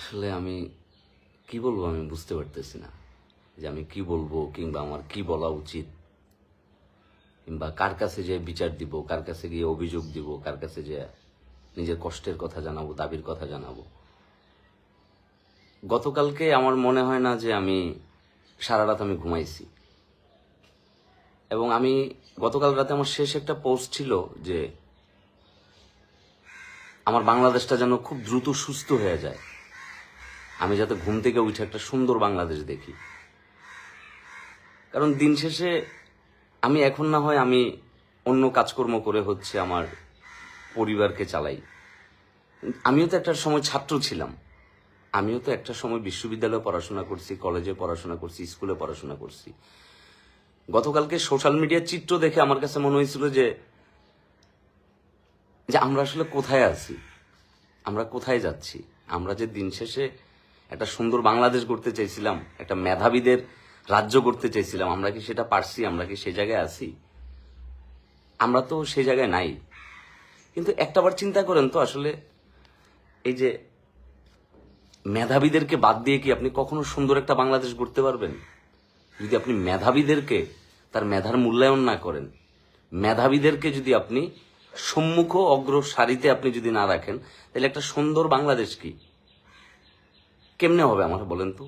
আসলে আমি কি বলবো আমি বুঝতে পারতেছি না যে আমি কি বলবো কিংবা আমার কি বলা উচিত কিংবা কার কাছে যে বিচার দিব, কার কাছে গিয়ে অভিযোগ দিব, কার কাছে যে নিজের কষ্টের কথা জানাবো, দাবির কথা জানাবো। গতকালকে আমার মনে হয় না যে আমি সারা রাত আমি ঘুমাইছি, এবং আমি গতকাল রাতে আমার শেষ একটা পোস্ট ছিল যে আমার বাংলাদেশটা যেন খুব দ্রুত সুস্থ হয়ে যায়, আমি যাতে ঘুম থেকে উঠে একটা সুন্দর বাংলাদেশ দেখি। কারণ দিন শেষে আমি এখন না হয় আমি অন্য কাজকর্ম করে হচ্ছে আমার পরিবারকে চালাই, আমিও তো একটা সময় ছাত্র ছিলাম, আমিও তো একটা সময় বিশ্ববিদ্যালয়ে পড়াশোনা করছি, কলেজে পড়াশোনা করছি, স্কুলে পড়াশোনা করছি। গতকালকে সোশ্যাল মিডিয়ার চিত্র দেখে আমার কাছে মনে হয়েছিল যে আমরা আসলে কোথায় আছি, আমরা কোথায় যাচ্ছি। আমরা যে দিন শেষে একটা সুন্দর বাংলাদেশ গড়তে চাইছিলাম, একটা মেধাবীদের রাজ্য করতে চাইছিলাম, আমরা কি সেটা পারছি? আমরা কি সেই জায়গায় আছি? আমরা তো সেই জায়গায় নাই। কিন্তু একটাবার চিন্তা করেন তো, আসলে এই যে মেধাবীদেরকে বাদ দিয়ে কি আপনি কখনো সুন্দর একটা বাংলাদেশ গড়তে পারবেন? যদি আপনি মেধাবীদেরকে তার মেধার মূল্যায়ন না করেন, মেধাবীদেরকে যদি আপনি সম্মুখ অগ্র সারিতে আপনি যদি না রাখেন, তাহলে একটা সুন্দর বাংলাদেশ কি কেমনে হবে আমার বলেন তো?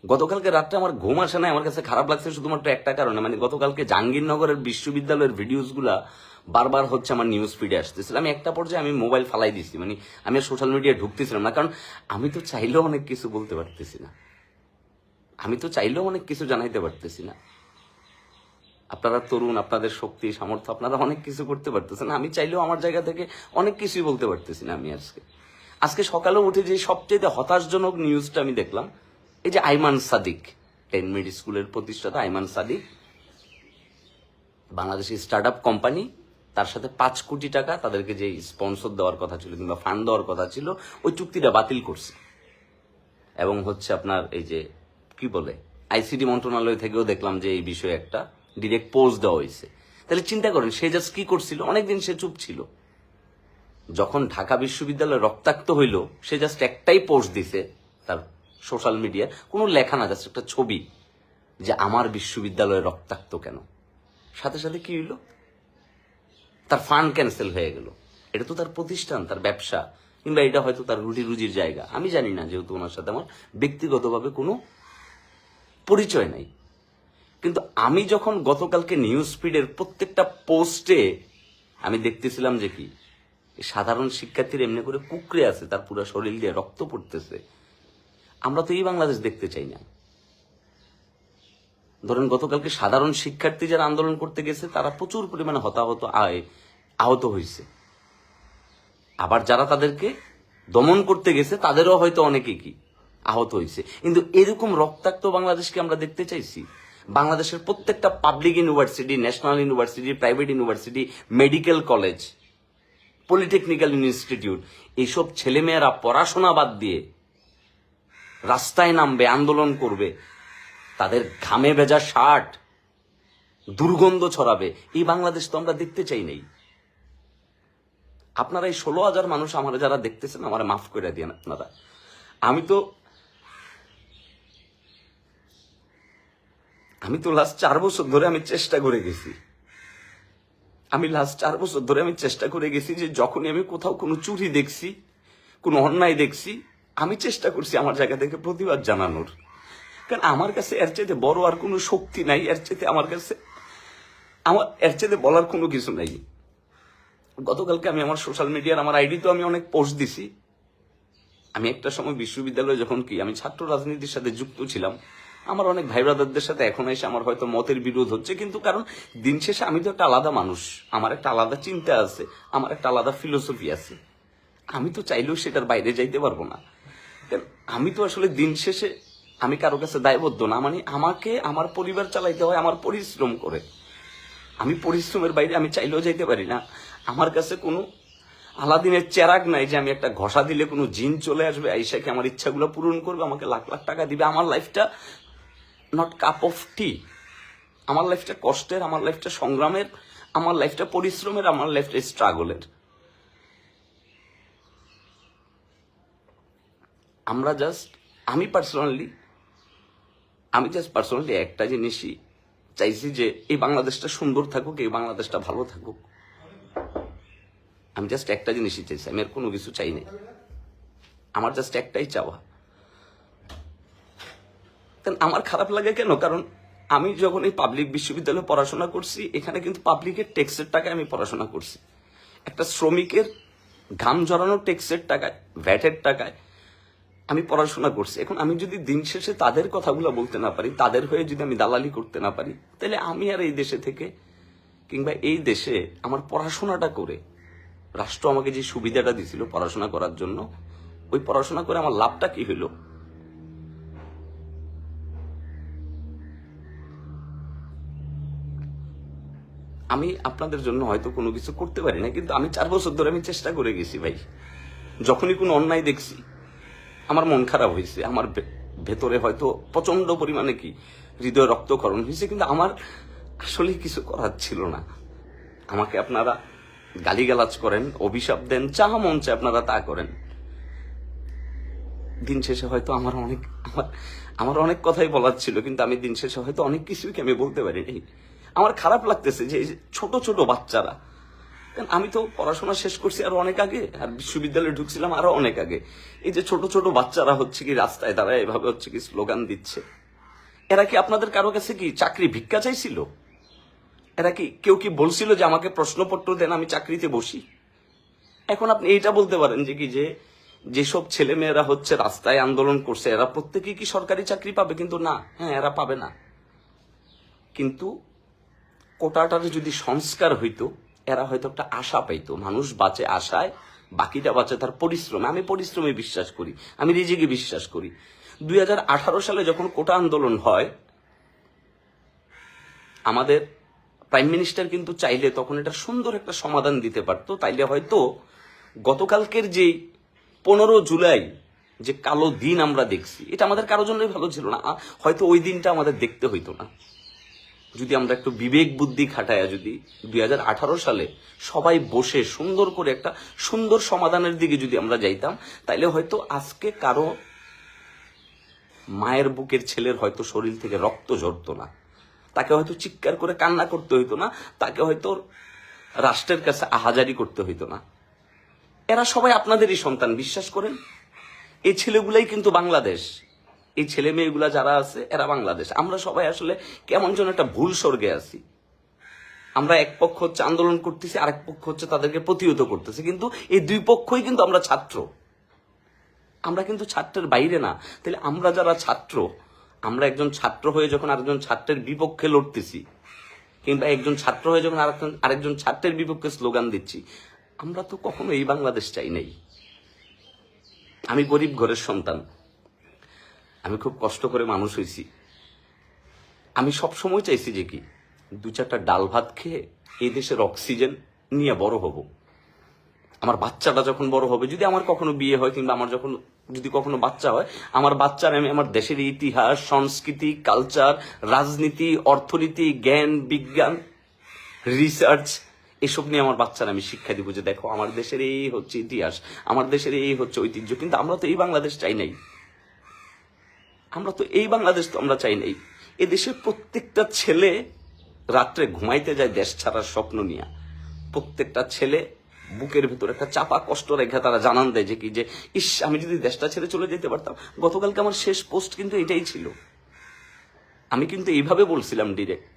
গতকালকে রাত্রে আমার ঘুম আসে না, আমার কাছে খারাপ লাগছে শুধুমাত্র একটা কারণে, মানে গতকালকে জাহাঙ্গীরনগরের বিশ্ববিদ্যালয়ের ভিডিওসগুলা বারবার হচ্ছে আমার নিউজ ফিডে আসতেছিল। আমি একটা পর্যায়ে আমি মোবাইল ফালাই দিছি, মানে আমি সোশ্যাল মিডিয়ায় ঢুকতেছিলাম না, কারণ আমি তো চাইলেও অনেক কিছু বলতে পারতেছি না, আমি তো চাইলেও অনেক কিছু জানাইতে পারতেছি না। আপনারা তরুণ, আপনাদের শক্তি সামর্থ্য, আপনারা অনেক কিছু করতে পারতেছেন, আমি চাইলেও আমার জায়গা থেকে অনেক কিছুই বলতে পারতেছি না। আমি আজকে সকালে উঠে যে সবচেয়ে হতাশজনক নিউজটা আমি দেখলাম, এই যে আইমান সাদিক, 10 মিনিট স্কুলের প্রতিষ্ঠাতা Aiman Sadiq, Bangladeshi start up company, তার সাথে 5 কোটি টাকা তাদেরকে যে স্পন্সর দেওয়ার কথা ছিল কিংবা ফান্ড দেওয়ার কথা ছিল, ওই চুক্তিটা বাতিল করছে। এবং হচ্ছে আপনার এই যে কি বলে আইসিটি মন্ত্রণালয় থেকেও দেখলাম যে এই বিষয়ে একটা ডিরেক্ট পোস্ট দেওয়া হয়েছে। তাহলে চিন্তা করেন, সে জাস্ট কি করছিল? অনেকদিন সে চুপ ছিল, যখন ঢাকা বিশ্ববিদ্যালয় রক্তাক্ত হইল সে জাস্ট একটাই পোস্ট দিছে তার সোশ্যাল মিডিয়ায়, কোনো লেখা না, জাস্ট একটা ছবি যে আমার বিশ্ববিদ্যালয় রক্তাক্ত কেন। সাথে সাথে কি হইল? তার ফান্ড ক্যান্সেল হয়ে গেল। এটা তো তার প্রতিষ্ঠান, তার ব্যবসা, কিংবা এটা হয়তো তার রুটি রুজির জায়গা, আমি জানি না, যেহেতু ওনার সাথে আমার ব্যক্তিগতভাবে কোনো পরিচয় নাই। কিন্তু আমি যখন গতকালকে নিউজ ফিডের প্রত্যেকটা পোস্টে আমি দেখতেছিলাম যে কি সাধারণ শিক্ষার্থীর এমনি করে কুকড়ে আছে, তার পুরো শরীর দিয়ে রক্ত পড়তেছে, আমরা তো এই বাংলাদেশ দেখতে চাই না। ধরেন গতকালকে সাধারণ শিক্ষার্থী যারা আন্দোলন করতে গেছে তারা প্রচুর পরিমাণে আহত হয়েছে, আবার যারা তাদেরকে দমন করতে গেছে তাদেরও হয়তো অনেকে কি আহত হয়েছে। কিন্তু এরকম রক্তাক্ত বাংলাদেশকে আমরা দেখতে চাইছি? বাংলাদেশের প্রত্যেকটা public university, national university, private university, medical college, polytechnical institute, এইসব ছেলেমেয়েরা পড়াশোনা বাদ দিয়ে রাস্তায় নামবে, আন্দোলন করবে, তাদের ঘামে ভেজা শার্ট দুর্গন্ধ ছড়াবে, এই বাংলাদেশ তো আমরা দেখতে চাই নাই। আপনারা এই 16,000 মানুষ আমার যারা দেখতেছেন, আমার মাফ করে দিয়েন আপনারা। আমি তো লাস্ট 4 বছর ধরে আমি চেষ্টা করে গেছি, যে যখনই আমি কোথাও কোনো চুরি দেখছি, কোনো অন্যায় দেখছি, আমি চেষ্টা করছি আমার জায়গা থেকে প্রতিবাদ জানানোর। কারণ আমার কাছে এর চাইতে বড় আর কোনো শক্তি নাই, এর চাইতে বলার কোনো কিছু নাই। গতকালকে আমি আমার সোশ্যাল মিডিয়ার আমার আইডি তো আমি অনেক পোস্ট দিছি। আমি একটা সময় বিশ্ববিদ্যালয়ে যখন আমি ছাত্র রাজনীতির সাথে যুক্ত ছিলাম, আমার অনেক ভাই ব্রাদারদের সাথে এখন এসে আমার হয়তো মতের বিরোধ হচ্ছে, কিন্তু কারণ দিন শেষে আমি তো একটা আলাদা মানুষ, আমার একটা আলাদা চিন্তা আছে, আমার একটা আলাদা ফিলোসফি আছে, আমি তো চাইলেও সেটার বাইরে যাইতে পারবো না। আমি তো আসলে দিন শেষে আমি কারো কাছে দায়বদ্ধ না, মানে আমাকে আমার পরিবার চালাইতে হয় আমার পরিশ্রম করে, আমি পরিশ্রমের বাইরে আমি চাইলেও যাইতে পারি না। আমার কাছে কোনো আলাদিনের চেরাগ নাই যে আমি একটা ঘষা দিলে কোনো জিন চলে আসবে, আইসাকে আমার ইচ্ছাগুলো পূরণ করবে, আমাকে লাখ লাখ টাকা দিবে। আমার লাইফটা নট কাপ অফ টি, আমার লাইফটা কষ্টের, আমার লাইফটা সংগ্রামের, আমার লাইফটা পরিশ্রমের, আমার লাইফটা স্ট্রাগলের। আমি জাস্ট পার্সোনালি একটা জিনিসই চাইছি যে এই বাংলাদেশটা সুন্দর থাকুক, এই বাংলাদেশটা ভালো থাকুক। আমি জাস্ট একটা জিনিসই চাইছি, আমি আর কোনো কিছু চাই নাই। আমার জাস্ট একটাই চাওয়া। আমার খারাপ লাগে কেন? কারণ আমি যখন এই পাবলিক বিশ্ববিদ্যালয়ে পড়াশোনা করছি, এখানে কিন্তু পাবলিকের ট্যাক্সের টাকায় আমি পড়াশোনা করছি। একটা শ্রমিকের ঘাম জড়ানো ট্যাক্সের টাকায়, ভ্যাটের টাকায় আমি পড়াশোনা করছি। এখন আমি যদি দিন শেষে তাদের কথাগুলো বলতে না পারি, তাদের হয়ে যদি আমি দালালি করতে না পারি, তাহলে আমি আর এই দেশে থেকে কিংবা এই দেশে আমার পড়াশোনাটা করে, রাষ্ট্র আমাকে যে সুবিধাটা দিছিল পড়াশোনা করার জন্য, ওই পড়াশোনা করে আমার লাভটা কি হইল? আমি আপনাদের জন্য হয়তো কোনো কিছু করতে পারি না, কিন্তু আমি 4 বছর ধরে আমি চেষ্টা করে গেছি ভাই। যখনই কোনো অন্যায় দেখছি আমার মন খারাপ হয়েছে, আমার ভেতরে হয়তো প্রচন্ড পরিমাণে হৃদয় রক্তক্ষরণ হয়েছে, কিন্তু আমার আসলে কিছু করার ছিল না। আমাকে আপনারা গালিগালাজ করেন, অভিশাপ দেন, যা মন চায় আপনারা তা করেন। দিন শেষে হয়তো আমার অনেক কথাই বলার ছিল, কিন্তু আমি দিন শেষে হয়তো অনেক কিছুই আমি বলতে পারিনি। আমার খারাপ লাগতেছে যে ছোট ছোট বাচ্চারা, আমি তো পড়াশোনা শেষ করছি আরো অনেক আগে, আর বিশ্ববিদ্যালয়ে ঢুকছিলাম আরো অনেক আগে। এই যে ছোট ছোট বাচ্চারা রাস্তায় দাঁড়ায় এভাবে স্লোগান দিচ্ছে, এরা কি আপনাদের কারো কাছে চাকরি ভিক্ষা চাইছিল? এরা কেউ বলছিল যে আমাকে প্রশ্নপত্র দেন, আমি চাকরিতে বসি? এখন আপনি এইটা বলতে পারেন যে যেসব ছেলে মেয়েরা রাস্তায় আন্দোলন করছে, এরা প্রত্যেকেই কি সরকারি চাকরি পাবে? কিন্তু না, হ্যাঁ, এরা পাবে না। কিন্তু কোটাটার যদি সংস্কার হইতো, এরা হয়তো একটা আশা পাইতো। মানুষ বাঁচে আশায়, বাকিটা বাঁচে তার পরিশ্রমে। আমি পরিশ্রমে বিশ্বাস করি, আমি রিজিকে বিশ্বাস করি। 2018 সালে যখন কোটা আন্দোলন হয়, আমাদের প্রাইম মিনিস্টার কিন্তু চাইলে তখন এটা সুন্দর একটা সমাধান দিতে পারতো। তাইলে হয়তো গতকালকের যে 15 জুলাই যে কালো দিন আমরা দেখছি, এটা আমাদের কারোর জন্যই ভালো ছিল না। হয়তো ওই দিনটা আমাদের দেখতে হইতো না, যদি আমরা একটু বিবেক বুদ্ধি খাটায়া যদি 2018 সালে সবাই বসে সুন্দর করে একটা সুন্দর সমাধানের দিকে যদি আমরা যাইতাম, তাইলে হয়তো আজকে কারো মায়ের বুকের ছেলের হয়তো শরীর থেকে রক্ত ঝরতো না, তাকে হয়তো চিৎকার করে কান্না করতে হইতো না, তাকে হয়তো রাষ্ট্রের কাছে আহাজারি করতে হইতো না। এরা সবাই আপনাদেরই সন্তান, বিশ্বাস করেন। এই ছেলেগুলাই কিন্তু বাংলাদেশ, এই ছেলে মেয়েগুলা যারা আছে এরা বাংলাদেশ। আমরা সবাই আসলে কেমন যেন একটা ভুল স্বর্গে আছি। আমরা এক পক্ষ আন্দোলন করতেছি, আরেক পক্ষ তাদেরকে প্রতিহত করতেছি, কিন্তু এই দুই পক্ষই কিন্তু আমরা ছাত্র। আমরা কিন্তু ছাত্রের বাইরে না। তাহলে আমরা যারা ছাত্র, আমরা একজন ছাত্র হয়ে যখন আরেকজন ছাত্রের বিপক্ষে লড়তেছি, কিংবা একজন ছাত্র হয়ে যখন আরেকজন ছাত্রের বিপক্ষে স্লোগান দিচ্ছি, আমরা তো কখনো এই বাংলাদেশ চাই নাই। আমি গরিব ঘরের সন্তান, আমি খুব কষ্ট করে মানুষ হয়েছি। আমি সবসময় চাইছি যে 2-4টা ডাল ভাত খেয়ে এই দেশের অক্সিজেন নিয়ে বড় হব। আমার বাচ্চাটা যখন বড় হবে, যদি আমার কখনো বিয়ে হয় কিংবা আমার যদি কখনো বাচ্চা হয়, আমার বাচ্চার আমি আমার দেশের ইতিহাস, সংস্কৃতি, কালচার, রাজনীতি, অর্থনীতি, জ্ঞান, বিজ্ঞান, রিসার্চ, এসব নিয়ে আমার বাচ্চারা আমি শিক্ষা দিব যে দেখো আমার দেশের এই হচ্ছে ইতিহাস, আমার দেশের এই হচ্ছে ঐতিহ্য। কিন্তু আমরা তো এই বাংলাদেশ চাই নাই। আমরা চাই নাই। এদেশের প্রত্যেকটা ছেলে রাত্রে ঘুমাইতে যায় দেশ ছাড়ার স্বপ্ন নিয়ে। প্রত্যেকটা ছেলে বুকের ভেতর একটা চাপা কষ্ট রেখে তারা জানান দেয় যে ইস, আমি যদি দেশটা ছেড়ে চলে যেতে পারতাম। গতকালকে আমার শেষ পোস্ট কিন্তু এটাই ছিল। আমি কিন্তু এইভাবে বলছিলাম ডিরেক্ট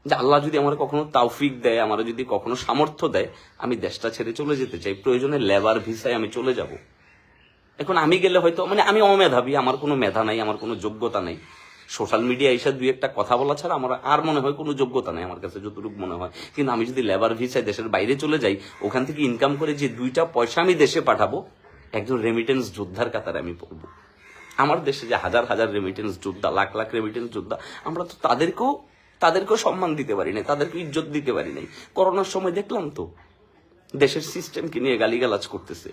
যে আল্লাহ যদি আমার কখনো তৌফিক দেয়, আমার যদি কখনো সামর্থ্য দেয়, আমি দেশটা ছেড়ে চলে যেতে চাই। প্রয়োজনে লেবার ভিসায় আমি চলে যাব। এখন আমি গেলে হয়তো আমি অমেধাবী, আমার কোনো মেধা নাই, আমার কোনো যোগ্যতা নাই। সোশ্যাল মিডিয়া এসে 2-1টা কথা বলা ছাড়া আমার আর মনে হয় কোনো যোগ্যতা নাই আমার কাছে, যতটুকু মনে হয়। কিন্তু আমি যদি লেবার ভিসায় দেশের বাইরে চলে যাই, ওখান থেকে ইনকাম করে যে 2টা পয়সা আমি দেশে পাঠাবো, একজন রেমিটেন্স যোদ্ধার কাতারে আমি পড়বো। আমার দেশে যে হাজার হাজার রেমিটেন্স যোদ্ধা, লাখ লাখ রেমিটেন্স যোদ্ধা, আমরা তো তাদেরকেও সম্মান দিতে পারি নাই, তাদেরকে ইজ্জত দিতে পারি নাই। করোনার সময় দেখলাম তো দেশের সিস্টেমকে নিয়ে গালিগালাজ করতেছে,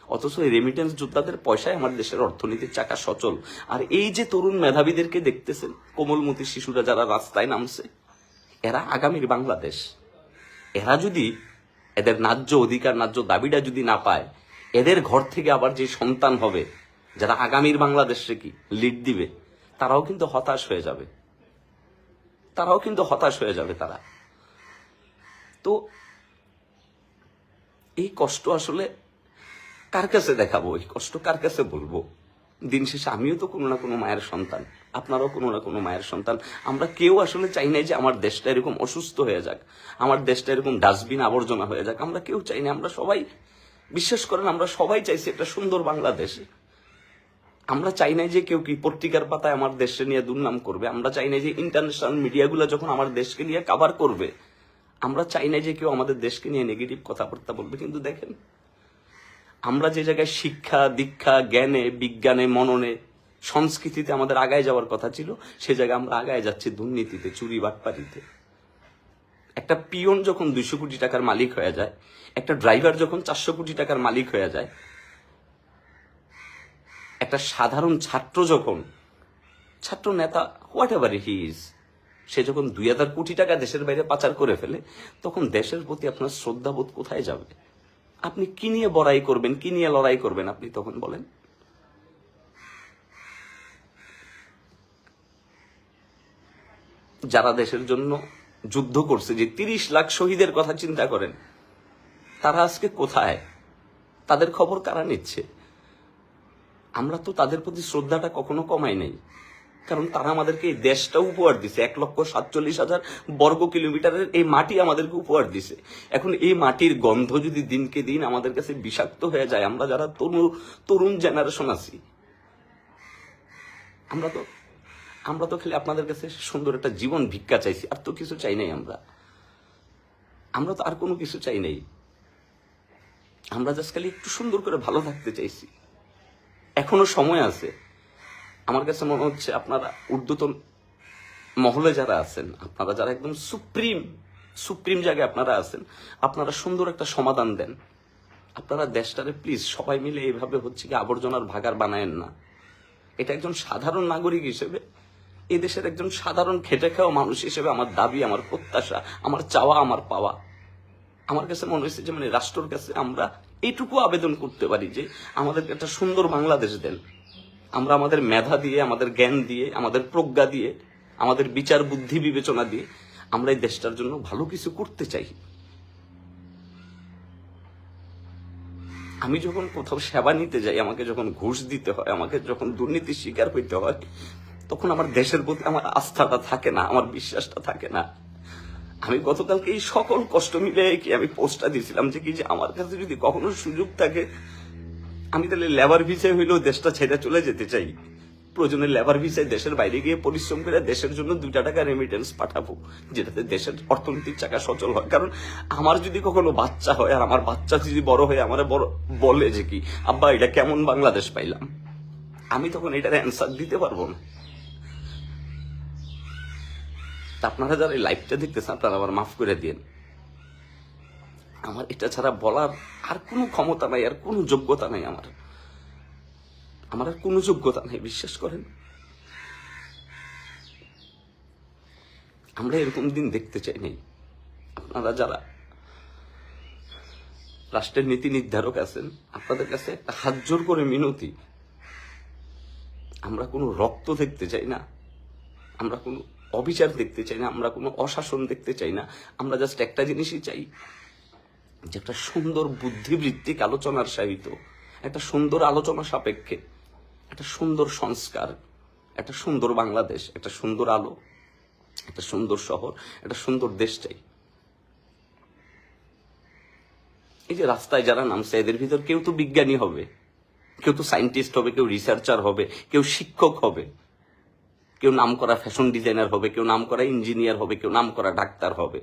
অথচ এই রেমিটেন্স যোদ্ধাদের পয়সায় আমার দেশের অর্থনীতির চাকা সচল। আর এই যে তরুণ মেধাবীদেরকে দেখতেছেন, কোমলমতি শিশুরা যারা রাস্তায় নামছে, এরা আগামীর বাংলাদেশ। এরা যদি এদের ন্যায্য অধিকার, ন্যায্য দাবিটা যদি না পায়, এদের ঘর থেকে আবার যে সন্তান হবে, যারা আগামীর বাংলাদেশে কি লিড দিবে, তারাও কিন্তু হতাশ হয়ে যাবে, তারা। তো এই কষ্ট আসলে কার কাছে দেখাবো, এই কষ্ট কার কাছে বলবো? দিন শেষে আমিও তো কোনো না কোনো মায়ের সন্তান, আপনারাও কোনো না কোনো মায়ের সন্তান। আমরা কেউ আসলে চাই নাই যে আমার দেশটা এরকম অসুস্থ হয়ে যাক, আমার দেশটা এরকম ডাস্টবিন আবর্জনা হয়ে যাক। আমরা কেউ চাই না। আমরা সবাই, বিশ্বাস করেন, আমরা সবাই চাইছি একটা সুন্দর বাংলাদেশ। আমরা চাই নাই যে কেউ কি পত্রিকার পাতায় আমার দেশকে নিয়ে দুর্নাম করবে। আমরা চাই নাই যে ইন্টারন্যাশনাল মিডিয়াগুলো যখন আমার দেশকে নিয়ে কভার করবে, আমরা চাই নাই যে কেউ আমাদের দেশকে নিয়ে নেগেটিভ কথাবার্তা বলবে। কিন্তু দেখেন, আমরা যে জায়গায় শিক্ষা দীক্ষা, জ্ঞানে, বিজ্ঞানে, মননে, সংস্কৃতিতে আমাদের আগায় যাওয়ার কথা ছিল, সে জায়গায় আমরা আগায় যাচ্ছি দুর্নীতিতে, চুরি বাটপারিতে। একটা পিয়ন যখন 200 কোটি টাকার মালিক হয়ে যায়, একটা ড্রাইভার যখন 400 কোটি টাকার মালিক হয়ে যায়, একটা সাধারণ ছাত্র যখন, ছাত্র নেতা, হোয়াট এভার হি ইজ, সে যখন 2000 কোটি টাকা দেশের বাইরে পাচার করে ফেলে, তখন দেশের প্রতি আপনার শ্রদ্ধাবোধ কোথায় যাবে? আপনি কি নিয়ে বড়াই করবেন, কি নিয়ে লড়াই করবেন আপনি তখন বলেন? যারা দেশের জন্য যুদ্ধ করছে, যে 30 লাখ শহীদের কথা চিন্তা করেন, তারা আজকে কোথায়? তাদের খবর কারা নিচ্ছে? আমরা তো তাদের প্রতি শ্রদ্ধাটা কখনো কমাই নাই, কারণ তারা আমাদেরকে এই দেশটা উপহার দিছে। 1,47,000 বর্গ কিলোমিটারের এই মাটি আমাদেরকে উপহার দিছে। এখন এই মাটির গন্ধ যদি দিনকে দিন আমাদের কাছে বিষাক্ত হয়ে যায়, আমরা যারা তরুণ জেনারেশন আছি, আমরা তো খালি আপনাদের কাছে সুন্দর একটা জীবন ভিক্ষা চাইছি, আর তো কিছু চাই নাই। আমরা তো আর কোনো কিছু চাই নাই। আমরা জাস্ট খালি একটু সুন্দর করে ভালো থাকতে চাইছি। এখনো সময় আছে। আমার কাছে মনে হচ্ছে আপনারা ঊর্ধ্বতন মহলে যারা আছেন, আপনারা যারা একদম সুপ্রিম জায়গায় আপনারা আছেন, আপনারা সুন্দর একটা সমাধান দেন। আপনারা দেশটারে প্লিজ সবাই মিলে এইভাবে হচ্ছে কি আবর্জনার ভাগার বানায়েন না। এটা একজন সাধারণ নাগরিক হিসেবে, এই দেশের একজন সাধারণ খেটে খাওয়া মানুষ হিসেবে আমার দাবি, আমার প্রত্যাশা, আমার চাওয়া, আমার পাওয়া, আমার কাছে মনে হয়েছে যে মানে রাষ্ট্রের কাছে আমরা এইটুকু আবেদন করতে পারি যে আমাদেরকে একটা সুন্দর বাংলাদেশ দেন। আমরা আমাদের মেধা দিয়ে, আমাদের জ্ঞান দিয়ে, আমাদের প্রজ্ঞা দিয়ে, আমাদের বিচার বুদ্ধি বিবেচনা দিয়ে আমরা এই দেশটার জন্য ভালো কিছু করতে চাই। আমি যখন কোথাও সেবা নিতে যাই, আমাকে যখন ঘুষ দিতে হয়, আমাকে যখন দুর্নীতির শিকার হইতে হয়, তখন আমার দেশের প্রতি আমার আস্থাটা থাকে না, আমার বিশ্বাসটা থাকে না। আমি গতকালকে এই সকল কষ্ট মিলে কি আমি পোস্টটা দিয়েছিলাম যে কি যে আমার কাছে যদি কখনো সুযোগ থাকে, আমি তাহলে লেবার ভিসায় হইলেও দেশটা ছেড়ে চলে যেতে চাই। প্রয়োজনে লেবার ভিসায় দেশের বাইরে গিয়ে পরিশ্রম করে দেশের জন্য 2 টাকা রেমিটেন্স পাঠাবো, যেটাতে দেশের অর্থনৈতিক চাকা সচল হয়। কারণ আমার যদি কখনো বাচ্চা হয়, আর আমার বাচ্চা যদি বড় হয়ে আমার বলে যে কি আব্বা এটা কেমন বাংলাদেশ পাইলাম, আমি তখন এটার অ্যান্সার দিতে পারবো না। আপনারা যারা এই লাইভটা দেখতেছেন, আপনারা আবার মাফ করে দিন। আমার এটা ছাড়া বলার আর কোনো ক্ষমতা নাই, আর কোনো যোগ্যতা নাই। আমার আর কোনো যোগ্যতা নেই, বিশ্বাস করেন। আমরা এরকম দিন দেখতে চাই নাই। আপনারা যারা রাষ্ট্রের নীতি নির্ধারক আছেন, আপনাদের কাছে একটা হাত জোর করে মিনতি, আমরা কোনো রক্ত দেখতে চাই না, আমরা কোনো অবিচার দেখতে চাই না, আমরা কোনো অশাসন দেখতে চাই না। আমরা জাস্ট একটা জিনিসই চাই, যে একটা সুন্দর বুদ্ধিবৃত্তিক আলোচনার সাহিত্য, একটা সুন্দর আলোচনা সাপেক্ষে একটা সুন্দর সংস্কার, একটা সুন্দর বাংলাদেশ, একটা সুন্দর আলো, একটা সুন্দর শহর, একটা সুন্দর দেশ চাই। এই যে রাস্তায় যারা নামছে, এদের ভিতর কেউ তো বিজ্ঞানী হবে, কেউ তো সায়েন্টিস্ট হবে, কেউ রিসার্চার হবে, কেউ শিক্ষক হবে, কেউ নাম করা ফ্যাশন ডিজাইনার হবে, কেউ নাম করা ইঞ্জিনিয়ার হবে, কেউ নাম করা ডাক্তার হবে।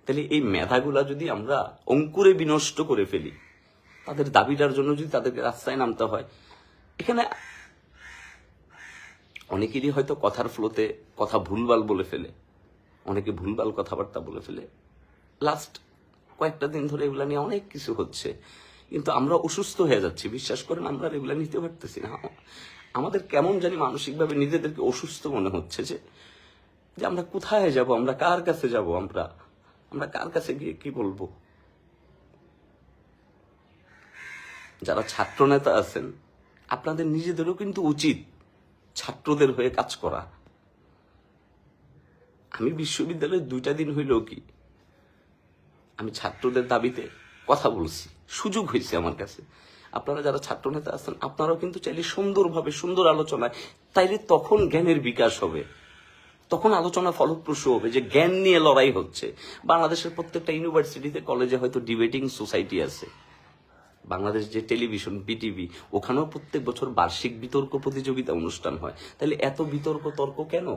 তাহলে এই মেধাগুলা যদি আমরা অঙ্কুরে বিনষ্ট করে ফেলি, তাদের দাবিটার জন্য যদি তাদেরকে রাস্তায় নামতে হয়, এখানে অনেকেরই হয়তো কথার ফ্লোতে কথা ভুলভাল বলে ফেলে, অনেকে ভুলভাল কথাবার্তা বলে ফেলে। লাস্ট কয়েকটা দিন ধরে এগুলা নিয়ে অনেক কিছু হচ্ছে, কিন্তু আমরা অসুস্থ হয়ে যাচ্ছি। বিশ্বাস করেন, আমরা এগুলা নিতে পারতেছি না। আমাদের কেমন জানি মানসিকভাবে নিজেদেরকে অসুস্থ মনে হচ্ছে, যে আমরা কোথায় যাব, আমরা কার কাছে যাব, আমরা কার কাছে গিয়ে কি বলবো। যারা ছাত্র নেতা আছেন, আপনাদের নিজেদেরও কিন্তু উচিত ছাত্রদের হয়ে কাজ করা। আমি বিশ্ববিদ্যালয়ে 2টা দিন হইলেও কি আমি ছাত্রদের দাবিতে কথা বলছি, সুযোগ হয়েছে আমার কাছে। আপনারা যারা ছাত্র নেতা আছেন আপনারাও কিন্তু চাইলে সুন্দরভাবে সুন্দর আলোচনায়, তাইলে তখন জ্ঞানের বিকাশ হবে, তখন আলোচনা ফলপ্রসূ হবে যে জ্ঞান নিয়ে লড়াই হচ্ছে। বাংলাদেশের প্রত্যেকটা ইউনিভার্সিটিতে কলেজে হয়তো ডিবেটিং সোসাইটি আছে, বাংলাদেশ যে টেলিভিশন বিটিভি ওখানেও প্রত্যেক বছর বার্ষিক বিতর্ক প্রতিযোগিতা অনুষ্ঠান হয়। তাহলে এত বিতর্ক তর্ক কেন?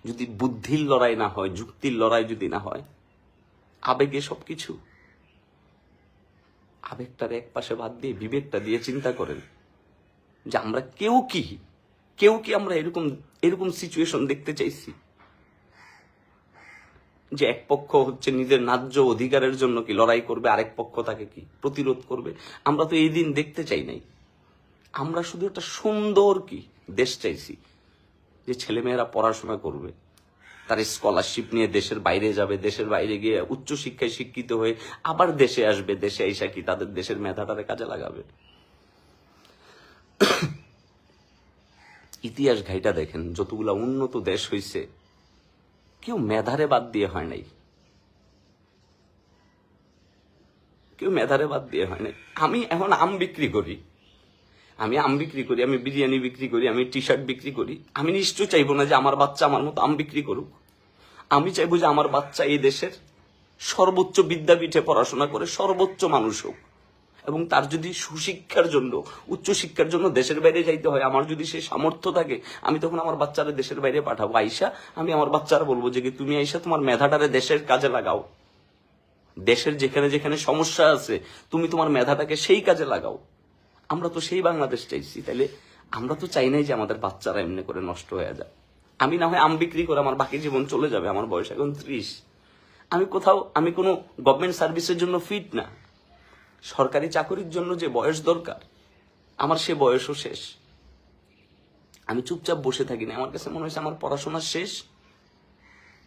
যদি বুদ্ধির লড়াই না হয়, যুক্তির লড়াই যদি না হয়, আবেগে সবকিছু, আবেগটার এক পাশে বাদ দিয়ে বিবেকটা দিয়ে চিন্তা করেন যে আমরা কেউ কি আমরা এরকম এরকম সিচুয়েশন দেখতে চাইছি যে এক পক্ষ হচ্ছে নিজের ন্যায্য অধিকারের জন্য কি লড়াই করবে, আরেক পক্ষ তাকে কি প্রতিরোধ করবে? আমরা তো এই দিন দেখতে চাই নাই। আমরা শুধু একটা সুন্দর কি দেশ চাইছি, যে ছেলেমেয়েরা পড়াশোনা করবে, তার স্কলারশিপ নিয়ে দেশের বাইরে যাবে, দেশের বাইরে গিয়ে উচ্চশিক্ষায় শিক্ষিত হয়ে আবার দেশে আসবে, দেশে এসে কি তাদের দেশের মেধাটারে কাজে লাগাবে। ইতিহাস ঘাইটা দেখেন, যতগুলা উন্নত দেশ হইছে কেউ মেধারে বাদ দিয়ে হয় নাই, কেউ মেধারে বাদ দিয়ে হয় নাই। আমি এখন আম বিক্রি করি, আমি বিরিয়ানি বিক্রি করি, আমি টি শার্ট বিক্রি করি। আমি নিশ্চয় চাইবো না যে আমার বাচ্চা আমার মতো আম বিক্রি করুক। আমি চাইবো যে আমার বাচ্চা এই দেশের সর্বোচ্চ বিদ্যাপীঠে পড়াশোনা করে সর্বোচ্চ মানুষ হোক, এবং তার যদি সুশিক্ষার জন্য, উচ্চশিক্ষার জন্য দেশের বাইরে যাইতে হয়, আমার যদি সেই সামর্থ্য থাকে, আমি তখন আমার বাচ্চারা দেশের বাইরে পাঠাবো। আইসা আমি আমার বাচ্চারা বলবো যে তুমি আইসা তোমার মেধাটারে দেশের কাজে লাগাও, দেশের যেখানে যেখানে সমস্যা আছে তুমি তোমার মেধাটাকে সেই কাজে লাগাও। আমরা তো সেই বাংলাদেশ চাইছি। তাইলে আমরা তো চাই নাই যে আমাদের বাচ্চারা এমনি করে নষ্ট হয়ে যায়। আমি না হয় আম বিক্রি করে আমার বাকি জীবন চলে যাবে, আমার বয়স এখন 30, আমি কোনো গভর্নমেন্ট সার্ভিসের জন্য ফিট না। সরকারি চাকরির জন্য যে বয়স দরকার আমার সে বয়সও শেষ। আমি চুপচাপ বসে থাকি না, আমার কাছে মনে হয়েছে আমার পড়াশোনা শেষ,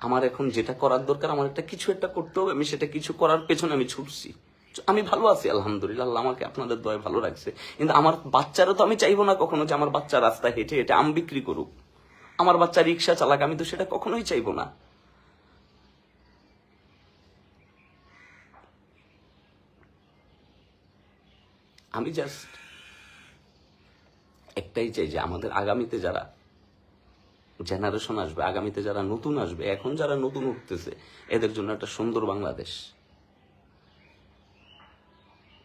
আমার এখন যেটা করার দরকার, আমার কিছু একটা করতে হবে, আমি সেটা কিছু করার পেছনে আমি ছুটছি। আমি ভালো আছি আলহামদুলিল্লাহ, আল্লাহ আমাকে আপনাদের দয়ায় ভালো রাখছে। কিন্তু আমার বাচ্চারও তো আমি চাইবো না কখনো যে আমার বাচ্চা রাস্তায় হেঁটে হেঁটে আম বিক্রি করুক, আমার বাচ্চা রিক্সা চালাক, আমি তো সেটা কখনোই চাইবো না। আমি জাস্ট একটাই চাই যে আমাদের আগামীতে যারা জেনারেশন আসবে, আগামীতে যারা নতুন আসবে, এখন যারা নতুন উঠতেছে, এদের জন্য একটা সুন্দর বাংলাদেশ।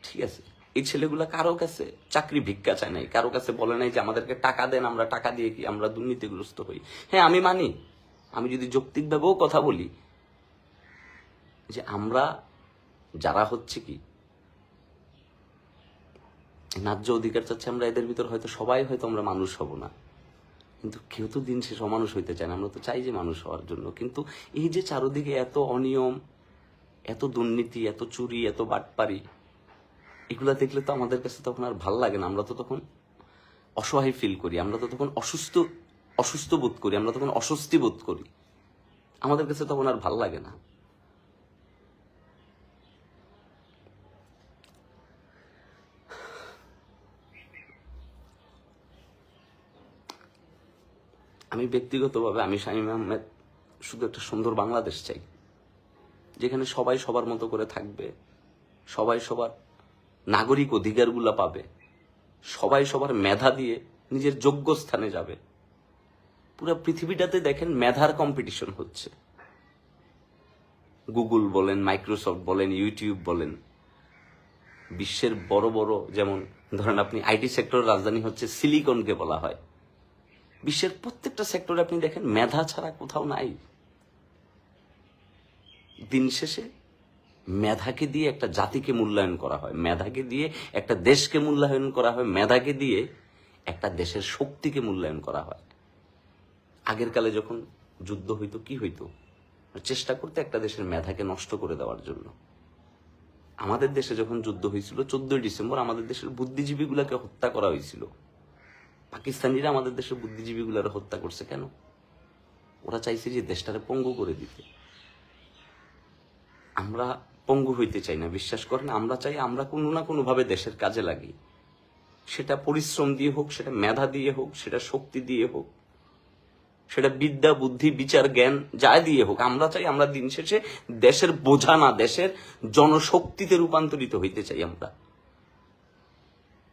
ঠিক আছে, এই ছেলেগুলা কারো কাছে চাকরি ভিক্ষা চায় নাই, কারো কাছে বলে নাই যে আমাদেরকে টাকা দেন, আমরা টাকা দিয়ে কি আমরা দুর্নীতিগ্রস্ত হই। হ্যাঁ আমি মানি, আমি যদি যৌক্তিকভাবেও কথা বলি যে আমরা যারা হচ্ছে কি ন্যায্য অধিকার চাচ্ছে, আমরা এদের ভিতর হয়তো সবাই হয়তো আমরা মানুষ হব না, কিন্তু কেউ তো দিন শেষ অমানুষ হইতে চায় না। আমরা তো চাই যে মানুষ হওয়ার জন্য। কিন্তু এই যে চারদিকে এত অনিয়ম, এত দুর্নীতি, এত চুরি, এত বাটপারি, এগুলা দেখলে তো আমাদের কাছে তখন আর ভাল লাগে না। আমরা তো তখন অসহায় ফিল করি, আমরা তো তখন অসুস্থ বোধ করি, আমরা তখন অস্বস্তি বোধ করি, আমাদের কাছে তখন আর ভাল লাগে না। আমি ব্যক্তিগতভাবে আমি শামীম আহমেদ শুধু একটা সুন্দর বাংলাদেশ চাই, যেখানে সবাই সবার মতো করে থাকবে, সবাই সবার নাগরিক অধিকারগুলা পাবে, সবাই সবার মেধা দিয়ে নিজের যোগ্য স্থানে যাবে। পুরো পৃথিবীটাতে দেখেন মেধার কম্পিটিশন হচ্ছে। গুগল বলেন, মাইক্রোসফট বলেন, ইউটিউব বলেন, বিশ্বের বড় বড়, যেমন ধরেন আপনি আইটি সেক্টরের রাজধানী হচ্ছে সিলিকনকে বলা হয়। বিশ্বের প্রত্যেকটা সেক্টরে আপনি দেখেন মেধা ছাড়া কোথাও নাই। দিন শেষে মেধাকে দিয়ে একটা জাতিকে মূল্যায়ন করা হয়, মেধাকে দিয়ে একটা দেশকে মূল্যায়ন করা হয়, মেধাকে দিয়ে একটা দেশের শক্তিকে মূল্যায়ন করা হয়। আগের কালে যখন যুদ্ধ হইতো কি হইতো, চেষ্টা করতে একটা দেশের মেধাকে নষ্ট করে দেওয়ার জন্য। আমাদের দেশে যখন যুদ্ধ হয়েছিল 14 ডিসেম্বর আমাদের দেশের বুদ্ধিজীবীগুলাকে হত্যা করা হয়েছিল। পাকিস্তানিরা আমাদের দেশের বুদ্ধিজীবীগুলার হত্যা করছে কেন? ওরা চাইছে যে দেশটারে পঙ্গু করে দিতে। আমরা পঙ্গু হইতে চাই না, বিশ্বাস করেন। আমরা চাই আমরা কোনো না কোনো ভাবে দেশের কাজে লাগি, সেটা পরিশ্রম দিয়ে হোক, সেটা মেধা দিয়ে হোক, সেটা শক্তি দিয়ে হোক, সেটা বিদ্যা বুদ্ধি বিচার জ্ঞান যা দিয়ে হোক, আমরা চাই আমরা দিন শেষে দেশের বোঝা না, দেশের জনশক্তিতে রূপান্তরিত হইতে চাই আমরা।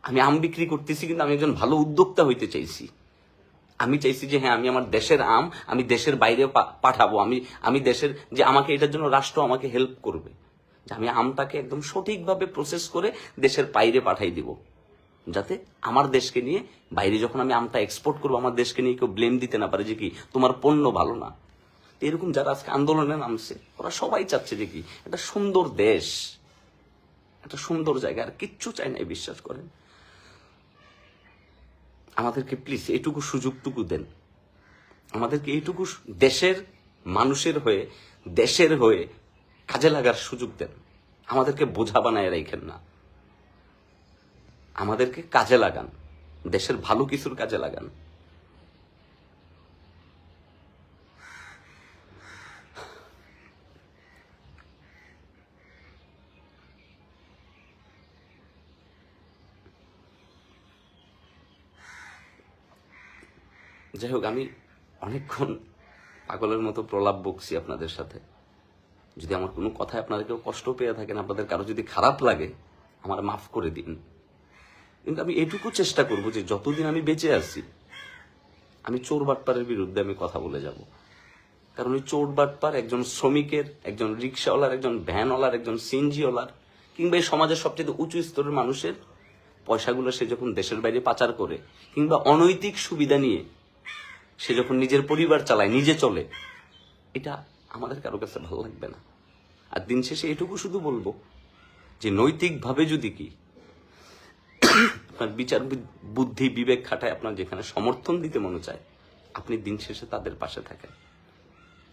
আমি আম বিক্রি করতেছি, কিন্তু আমি একজন ভালো উদ্যোক্তা হইতে চাইছি। আমি চাইছি যে হ্যাঁ, আমি আমার দেশের আম আমি দেশের বাইরে পাঠাবো। আমি দেশের, যে আমাকে এটার জন্য রাষ্ট্র আমাকে হেল্প করবে, যে আমি আমটাকে একদম সঠিকভাবে প্রসেস করে দেশের বাইরে পাঠাই দিব, যাতে আমার দেশকে নিয়ে বাইরে যখন আমি আমটা এক্সপোর্ট করবো, আমার দেশকে নিয়ে কেউ ব্লেম দিতে না পারে যে কি তোমার পণ্য ভালো না। এরকম যারা আজকে আন্দোলনে নামছে, ওরা সবাই চাচ্ছে যে কি একটা সুন্দর দেশ, একটা সুন্দর জায়গা, আর কিচ্ছু চাই না, বিশ্বাস করেন। আমাদেরকে প্লিজ এইটুকু সুযোগটুকু দেন, আমাদেরকে এইটুকু দেশের মানুষের হয়ে, দেশের হয়ে কাজে লাগার সুযোগ দেন। আমাদেরকে বোঝা বানায় রাখেন না, আমাদেরকে কাজে লাগান, দেশের ভালো কিছুর কাজে লাগান। যাই হোক, আমি অনেকক্ষণ পাগলের মতো প্রলাপ বকছি আপনাদের সাথে। যদি আমার কোনো কথায় আপনারা কেউ কষ্ট পেয়ে থাকেন, আপনাদের কারো যদি খারাপ লাগে, আমার মাফ করে দিন। কিন্তু আমি এটুকু চেষ্টা করব যে যতদিন আমি বেঁচে আছি, আমি চোর বাটপারের বিরুদ্ধে আমি কথা বলে যাব। কারণ ওই চোর বাটপার একজন শ্রমিকের, একজন রিক্সাওয়ালার, একজন ভ্যানওয়ালার, একজন সিএনজিওয়ালার, কিংবা এই সমাজের সবচেয়ে উঁচু স্তরের মানুষের পয়সাগুলো সে যখন দেশের বাইরে পাচার করে, কিংবা অনৈতিক সুবিধা নিয়ে সে যখন নিজের পরিবার চালায়, নিজে চলে, এটা আমাদের কারো কাছে ভালো লাগবে না। আর দিন শেষে এটুকু শুধু বলবো যে নৈতিকভাবে যদি কি আপনার বিচার বুদ্ধি বিবেক খাটায় আপনার যেখানে সমর্থন দিতে মনে চায়, আপনি দিন শেষে তাদের পাশে থাকেন।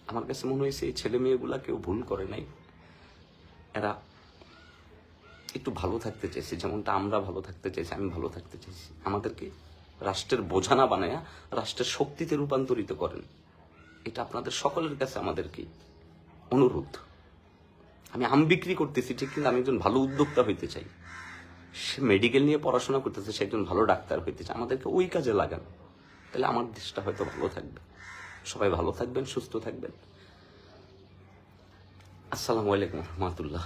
আমার কাছে মনে হয়েছে এই ছেলে মেয়েগুলা কেউ ভুল করে নাই, এরা একটু ভালো থাকতে চাইছে, যেমনটা আমরা ভালো থাকতে চাইছি, আমি ভালো থাকতে চাইছি। আমাদেরকে রাষ্ট্রের বোঝা না বানায়া রাষ্ট্রের শক্তিতে রূপান্তরিত করেন, এটা আপনাদের সকলের কাছে আমাদেরকে অনুরোধ। আমি আম বিক্রি করতেছি ঠিক, কিন্তু আমি একজন ভালো উদ্যোক্তা হইতে চাই। সে মেডিকেল নিয়ে পড়াশোনা করতেছে, সে একজন ভালো ডাক্তার হইতে চায়, আমাদেরকে ওই কাজে লাগান, তাহলে আমার দেশটা হয়তো ভালো থাকবে। সবাই ভালো থাকবেন, সুস্থ থাকবেন। আসসালামু আলাইকুম রহমতুল্লাহ।